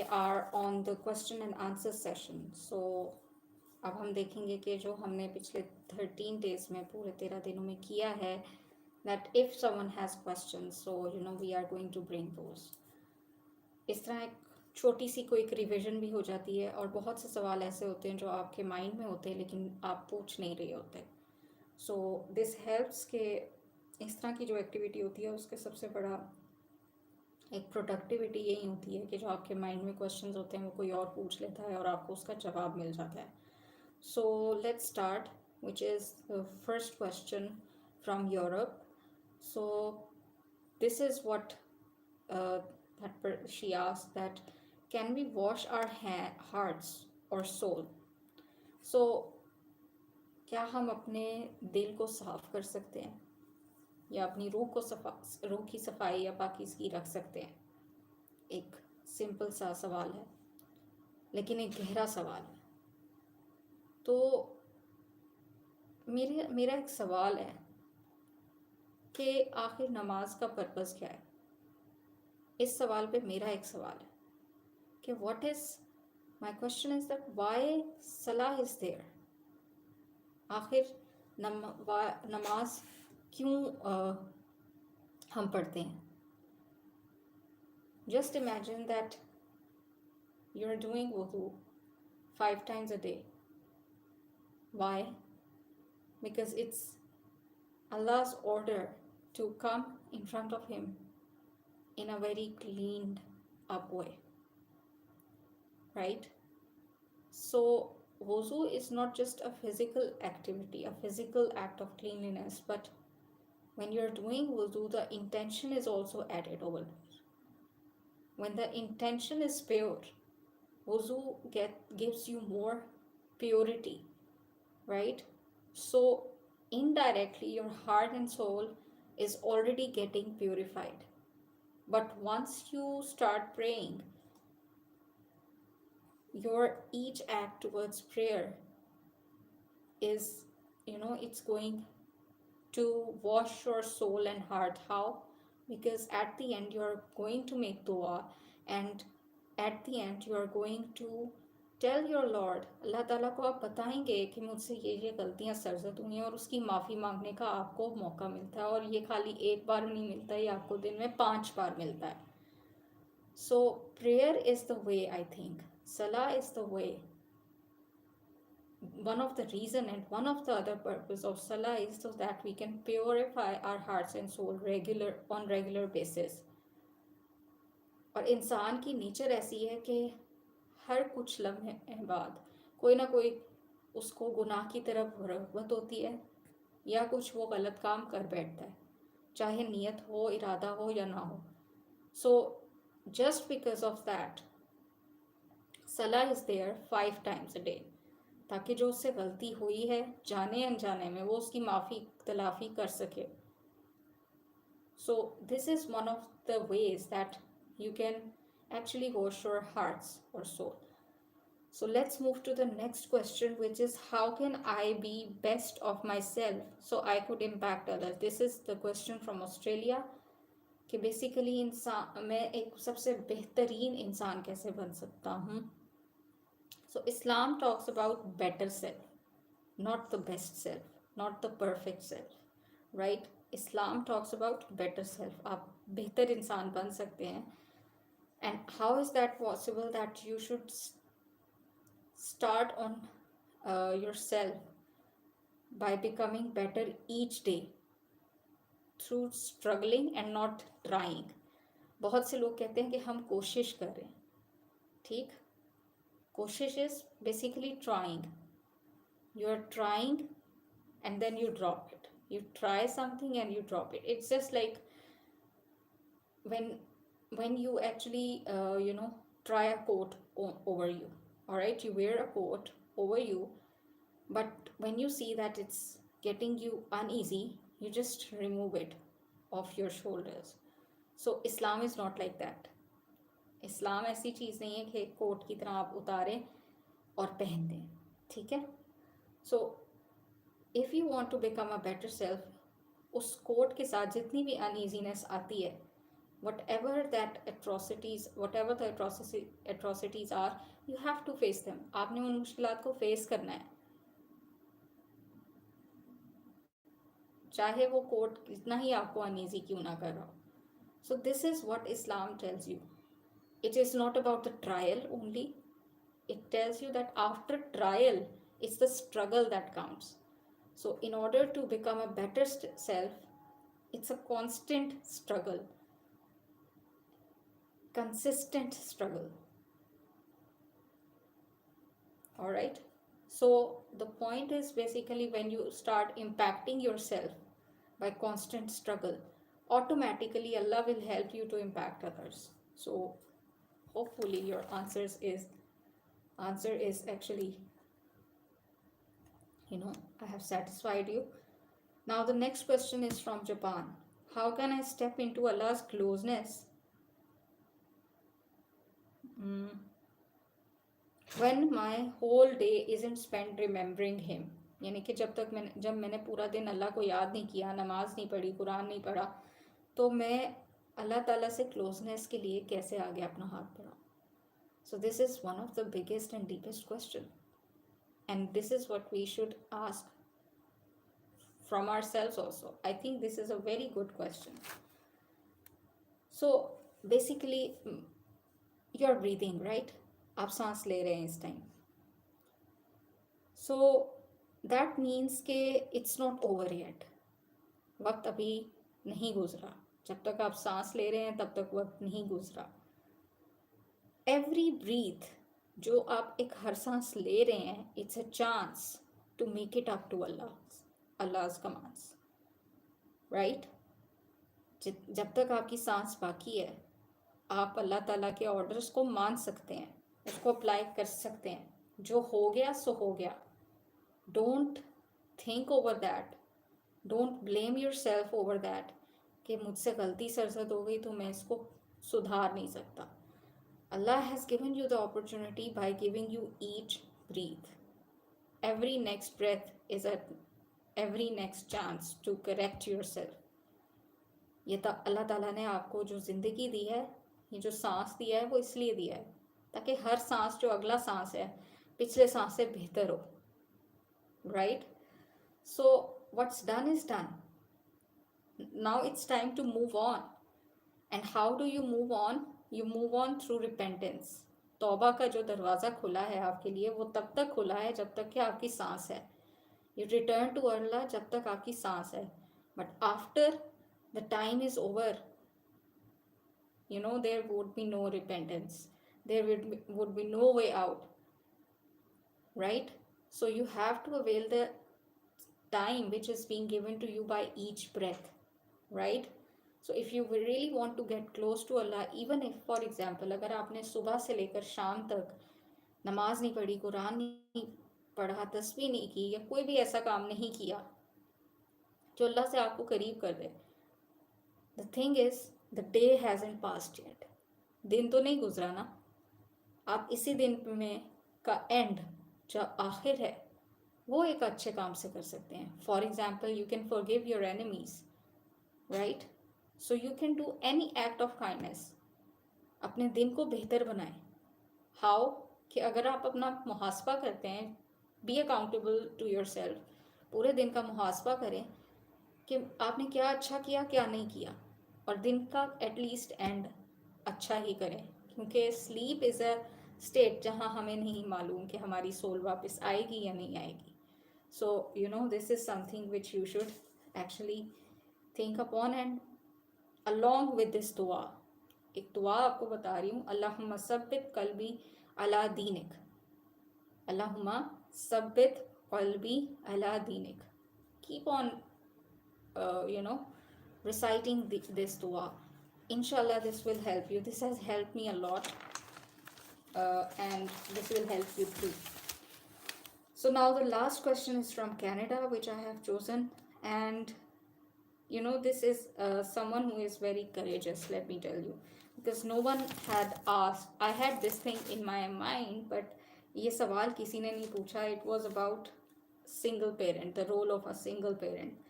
are on the question and answer session. So अब हम देखेंगे कि जो हमने पिछले 13 days में पूरे 13 दिनों में किया है, that if someone has questions, so we are going to bring those. इस तरह एक छोटी सी कोई रिविजन भी हो जाती है, और बहुत से सवाल ऐसे होते हैं जो आपके माइंड में होते हैं लेकिन आप पूछ नहीं रहे होते. सो दिस हेल्प्स के इस तरह की जो एक्टिविटी होती है उसके सबसे बड़ा एक प्रोडक्टिविटी यही होती है कि जो आपके माइंड में क्वेश्चंस होते हैं वो कोई और पूछ लेता है और आपको उसका जवाब मिल जाता है. So let's start, which is the first question from Europe. So this is what she asked, that can we wash our hearts or soul? So क्या हम अपने दिल को साफ कर सकते हैं या अपनी रूह की सफाई या पाकीज़गी रख सकते हैं? एक सिंपल सा सवाल है लेकिन एक गहरा सवाल है. तो मेरा एक सवाल है कि आखिर नमाज का पर्पस क्या है. इस सवाल पे मेरा एक सवाल है कि what is my question is that why सलाह इज़ देयर. आखिर नमाज क्यों हम पढ़ते हैं. Just imagine that you are doing wudu 5 times a day. Why? Because it's Allah's order to come in front of Him in a very cleaned up way, right? So wuzu is not just a physical activity, a physical act of cleanliness, but when you're doing wuzu, the intention is also added over there. When the intention is pure, wuzu gives you more purity, right? So indirectly your heart and soul is already getting purified. But once you start praying, your each act towards prayer is, it's going to wash your soul and heart. How? Because at the end you are going to make dua, and at the end you are going to tell your Lord, अल्लाह ताला को आप बताएंगे कि मुझसे ये गलतियाँ सरजद हुई हैं, और उसकी माफ़ी मांगने का आपको मौका मिलता है. और ये खाली एक बार नहीं मिलता है, ये आपको दिन में 5 बार मिलता है. So prayer is the way, I think. Salah is the way. One of the reason and one of the other purpose of Salah is so that we can purify our hearts and soul on regular basis. और इंसान की nature ऐसी है कि हर कुछ लम्हे बाद कोई ना कोई उसको गुनाह की तरफ रग़बत होती है या कुछ वो गलत काम कर बैठता है, चाहे नीयत हो, इरादा हो या ना हो. So just because of that, Salah is there 5 times a day, ताकि जो उससे गलती हुई है जाने अनजाने में वो उसकी माफ़ी तलाफ़ी कर सके. So this is one of the ways that you can actually wash your hearts or soul. So let's move to the next question, which is how can I be best of myself so I could impact others? This is the question from Australia. कि basically मैं एक सबसे बेहतरीन इंसान कैसे बन सकता हूँ. So Islam talks about better self, not the best self, not the perfect self, right. Islam talks about better self. आप बेहतर इंसान बन सकते हैं. And how is that possible? That you should start on your self by becoming better each day through struggling and not trying. बहुत से लोग कहते हैं कि हम कोशिश कर रहे हैं. ठीक, कोशिश is basically trying. You are trying and then you drop it. You try something and you drop it. It's just like when you actually try a coat over you. All right, you wear a coat over you, but when you see that it's getting you uneasy, you just remove it off your shoulders. So Islam is not like that. Islam ऐसी चीज़ नहीं है कि coat की तरह आप उतारें और पहन दें. ठीक है. So if you want to become a better self, उस कोट के साथ जितनी भी uneasiness आती है whatever that atrocities, whatever the atrocities are, you have to face them. आपने उन मुश्किलात को फेस करना है, चाहे वो कोर्ट कितना ही आपको अनईजी क्यों ना कर रहा हो. So this is what Islam tells you. It is not about the trial only. It tells you that after trial, it's the struggle that counts. So in order to become a better self, it's a constant struggle, consistent struggle. All right. So the point is basically when you start impacting yourself by constant struggle, automatically Allah will help you to impact others. So hopefully your answer is actually, I have satisfied you. Now the next question is from Japan. How can I step into Allah's closeness when my whole day isn't spent remembering him? यानी कि जब मैंने पूरा दिन अल्लाह को याद नहीं किया, नमाज नहीं पढ़ी, कुरान नहीं पढ़ा, तो मैं अल्लाह ताला से क्लोजनेस के लिए कैसे आगे अपना हाथ बढ़ाऊँ? So this is one of the biggest and deepest question, and this is what we should ask from ourselves also. I think this is a very good question. So basically you're breathing, right? आप सांस ले रहे हैं इस time. So that means कि it's not over yet. वक्त अभी नहीं गुजरा. जब तक आप सांस ले रहे हैं तब तक वक्त नहीं गुजरा. Every breath जो आप एक हर सांस ले रहे हैं, it's a chance to make it up to Allah's commands, right? जब तक आपकी सांस बाकी है, आप अल्लाह ताला के ऑर्डर्स को मान सकते हैं, उसको अप्लाई कर सकते हैं. जो हो गया सो हो गया. Don't think over that, don't blame your self over that कि मुझसे गलती सरजद हो गई तो मैं इसको सुधार नहीं सकता. Allah has given you the opportunity by giving you each breath. Every next breath is every next chance to correct yourself. ये अल्लाह ताला ने आपको जो ज़िंदगी दी है, ये जो सांस दिया है, वो इसलिए दिया है ताकि हर सांस जो अगला सांस है पिछले सांस से बेहतर हो. Right? So what's done is done. Now it's time to move on. And how do you move on? You move on through repentance. तौबा का जो दरवाज़ा खुला है आपके लिए, वो तब तक खुला है जब तक कि आपकी सांस है. You return to Allah जब तक आपकी सांस है. But after the time is over, there would be no repentance. There would be no way out. Right? So you have to avail the time which is being given to you by each breath. Right? So if you really want to get close to Allah, even if, for example, अगर आपने सुबह से लेकर शाम तक नमाज नहीं पढ़ी, कुरान नहीं पढ़ा, तस्बीह नहीं की, या कोई भी ऐसा काम नहीं किया जो अल्लाह से आपको करीब कर दे, the thing is, the day hasn't passed yet. दिन तो नहीं गुजरा ना. आप इसी दिन में का एंड जो आखिर है वो एक अच्छे काम से कर सकते हैं. For example, you can forgive your enemies, right? So you can do any act of kindness. अपने दिन को बेहतर बनाएं. हाउ? कि अगर आप अपना मुहासबा करते हैं, be accountable to your self. पूरे दिन का मुहासबा करें कि आपने क्या अच्छा किया, क्या नहीं किया, और दिन का एटलीस्ट एंड अच्छा ही करें. क्योंकि स्लीप इज़ अ स्टेट जहाँ हमें नहीं मालूम कि हमारी सोल वापस आएगी या नहीं आएगी. So this is something which you should actually think upon. And along with this दुआ, एक दुआ आपको बता रही हूँ. अल्लाहुम्मा सब्बित कल्बी अला दीनिक. अल्लाहुम्मा सब्बित कल्बी अला दीनिक. Keep on reciting this dua. Inshallah, this will help you. This has helped me a lot, and this will help you too. So now the last question is from Canada, which I have chosen, and this is someone who is very courageous, let me tell you, because no one had asked. I had this thing in my mind, but ये सवाल किसी ने नहीं पूछा. It was about single parent, the role of a single parent.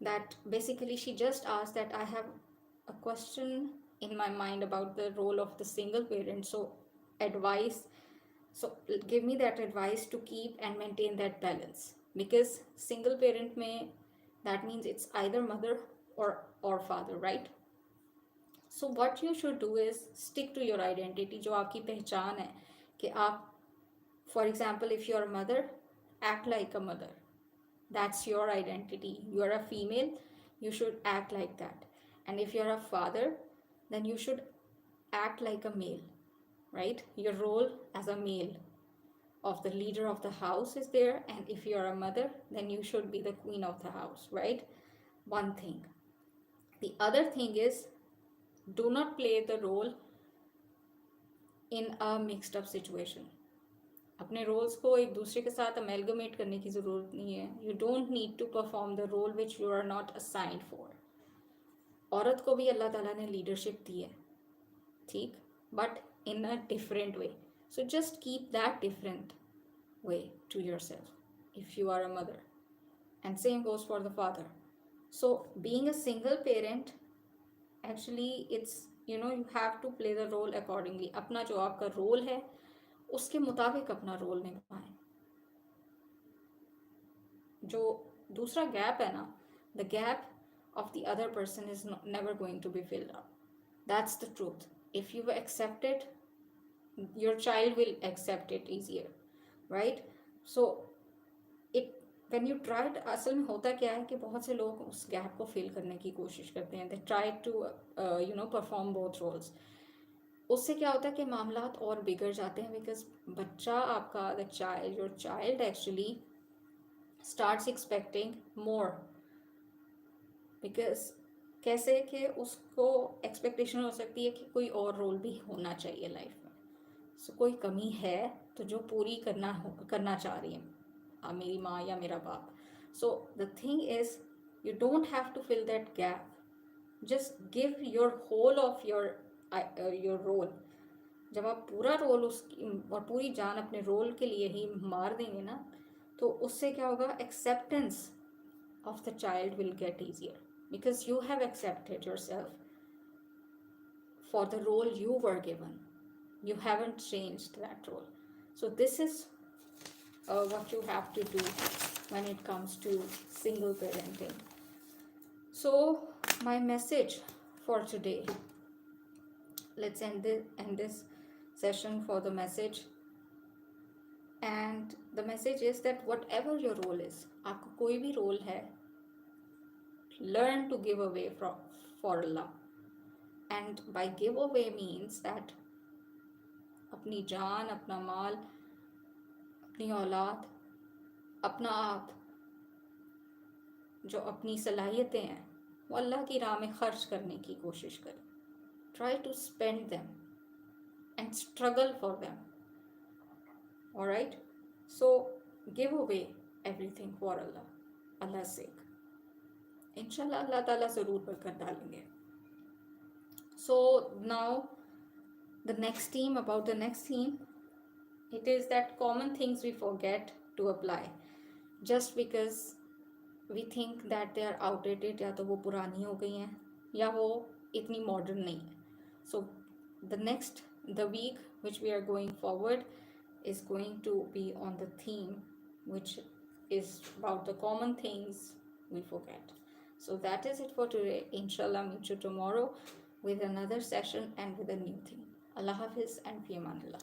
That basically she just asked that I have a question in my mind about the role of the single parent. So, advice. So, give me that advice to keep and maintain that balance. Because single parent may, that means it's either mother or father, right? So what you should do is stick to your identity, जो आपकी पहचान है कि आप, for example, if you're a mother, act like a mother. That's your identity. You're a female, you should act like that. And if you're a father, then you should act like a male, right? Your role as a male of the leader of the house is there, and if you're a mother, then you should be the queen of the house, right? One thing. The other thing is, do not play the role in a mixed up situation. अपने roles को एक दूसरे के साथ amalgamate करने की ज़रूरत नहीं है. You don't need to perform the role which you are not assigned for. औरत को भी अल्लाह ताला ने लीडरशिप दी है, ठीक, but in a different way. So just keep that different way to your self if you are a mother, and same goes for the father. So being a single parent, actually it's, you know, you have to play the role accordingly. अपना जो आपका role है उसके मुताबिक अपना role निभाएं. जो दूसरा गैप है ना, the gap of the other person is never going to be filled up. That's the truth. If you accept it, your child will accept it easier, right? So it, when you try it, असल में होता क्या है कि बहुत से लोग उस गैप को फिल करने की कोशिश करते हैं. They try to perform both roles. उससे क्या होता है कि मामलात और बिगड़ जाते हैं. बिकॉज बच्चा आपका, the child, your child actually starts expecting more. Because कैसे कि उसको एक्सपेक्टेशन हो सकती है कि कोई और रोल भी होना चाहिए लाइफ में. सो कोई कमी है तो जो पूरी करना चाह रही है मेरी माँ या मेरा बाप. So the thing is, you don't have to fill that gap. Just give your whole of your role. जब आप पूरा रोल उसकी और पूरी जान अपने रोल के लिए ही मार देंगे ना, तो उससे क्या होगा, acceptance of the child will get easier. Because you have accepted yourself for the role you were given. You haven't changed that role. So this is what you have to do when it comes to single parenting. So my message for today, let's end this session for the message. And the message is that whatever your role is, आपका कोई भी role है, learn to give away for Allah. And by give away means that अपनी जान, अपना माल, अपनी औलाद, अपना आप, जो अपनी सलाहियतें हैं, वो अल्लाह की राह में खर्च करने की कोशिश करें. Try to spend them and struggle for them. Alright? So give away everything for Allah, Allah's sake. इंशाल्लाह अल्लाह ताला ज़रूर बरकत डालेंगे. So now the next theme, about the next theme, it is that common things we forget to apply just because we think that they are outdated, या तो वो पुरानी हो गई हैं या वो इतनी मॉडर्न नहीं है. So the week which we are going forward is going to be on the theme which is about the common things we forget. So that is it for today. Inshallah, meet you tomorrow with another session and with a new theme. Allah Hafiz and fi amanillah.